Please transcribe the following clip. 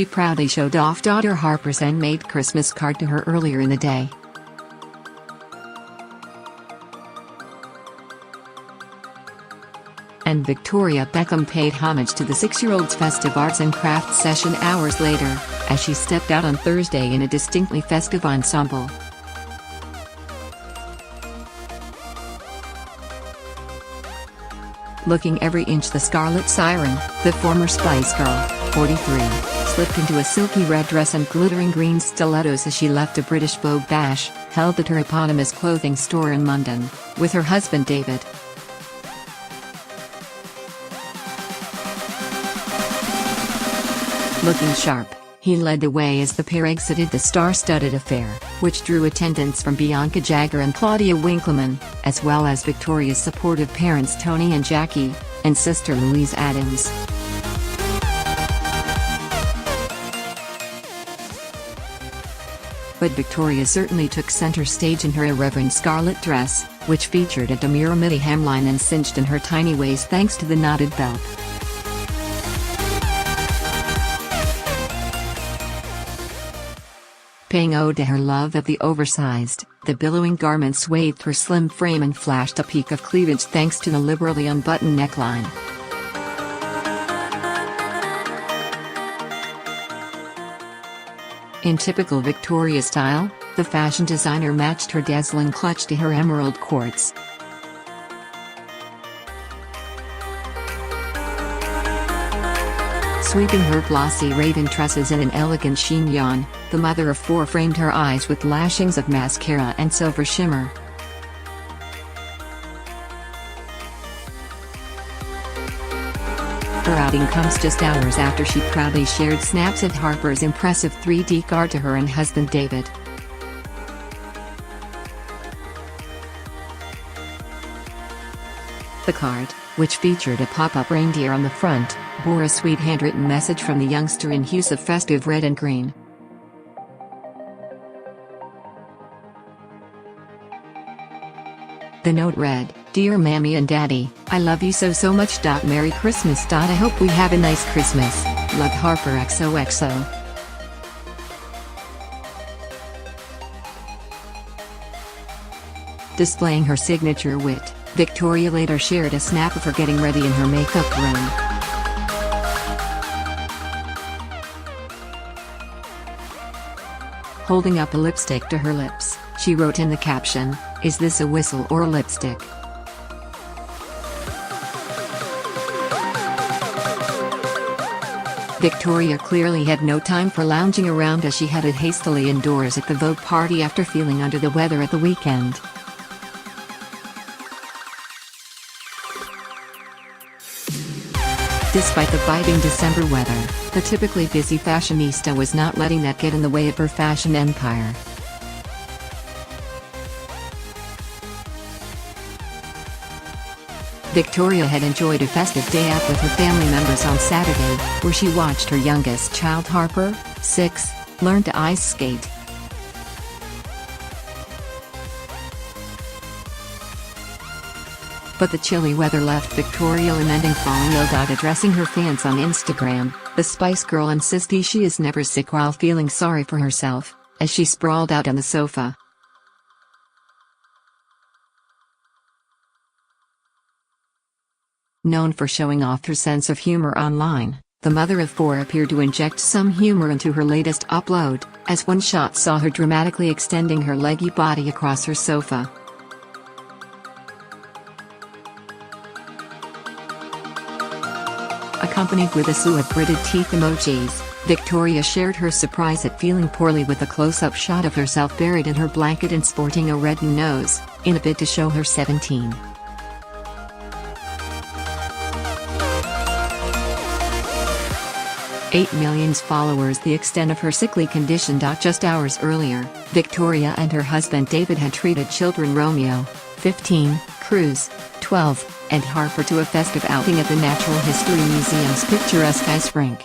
she proudly showed off daughter Harper's handmade Christmas card to her earlier in the day. And Victoria Beckham paid homage to the 6-year-old's festive arts and crafts session hours later, as she stepped out on Thursday in a distinctly festive ensemble. Looking every inch the Scarlet Siren, the former Spice Girl, 43, slipped into a silky red dress and glittering green stilettos as she left a British Vogue bash, held at her eponymous clothing store in London, with her husband David. Looking sharp, he led the way as the pair exited the star-studded affair, which drew attendance from Bianca Jagger and Claudia Winkleman, as well as Victoria's supportive parents Tony and Jackie, and sister Louise Adams. But Victoria certainly took center stage in her irreverent scarlet dress, which featured a demure midi hemline and cinched in her tiny waist thanks to the knotted belt. Paying ode to her love of the oversized, the billowing garment swathed her slim frame and flashed a peak of cleavage thanks to the liberally unbuttoned neckline. In typical Victoria style, the fashion designer matched her dazzling clutch to her emerald quartz. Sweeping her glossy raven tresses in an elegant chignon, the mother of four framed her eyes with lashings of mascara and silver shimmer. Her outing comes just hours after she proudly shared snaps of Harper's impressive 3D card to her and husband David. The card, which featured a pop-up reindeer on the front, bore a sweet handwritten message from the youngster in hues of festive red and green. The note read, "Dear Mammy and Daddy, I love you so much. Merry Christmas. I hope we have a nice Christmas. Love, Harper XOXO." Displaying her signature wit, Victoria later shared a snap of her getting ready in her makeup room. Holding up a lipstick to her lips, she wrote in the caption, "Is this a whistle or a lipstick?" Victoria clearly had no time for lounging around as she headed hastily indoors at the Vogue party after feeling under the weather at the weekend. Despite the biting December weather, the typically busy fashionista was not letting that get in the way of her fashion empire. Victoria had enjoyed a festive day out with her family members on Saturday, where she watched her youngest child Harper, 6, learn to ice skate. But the chilly weather left Victoria lamenting falling ill. Addressing her fans on Instagram, the Spice Girl insisted she is never sick while feeling sorry for herself, as she sprawled out on the sofa. Known for showing off her sense of humor online, the mother of four appeared to inject some humor into her latest upload, as one shot saw her dramatically extending her leggy body across her sofa. Accompanied with a slew of gritted teeth emojis, Victoria shared her surprise at feeling poorly with a close-up shot of herself buried in her blanket and sporting a reddened nose, in a bid to show her 17. "8 million followers." The extent of her sickly condition. Just hours earlier, Victoria and her husband David had treated children Romeo, 15, Cruz, 12, and Harper to a festive outing at the Natural History Museum's picturesque ice rink.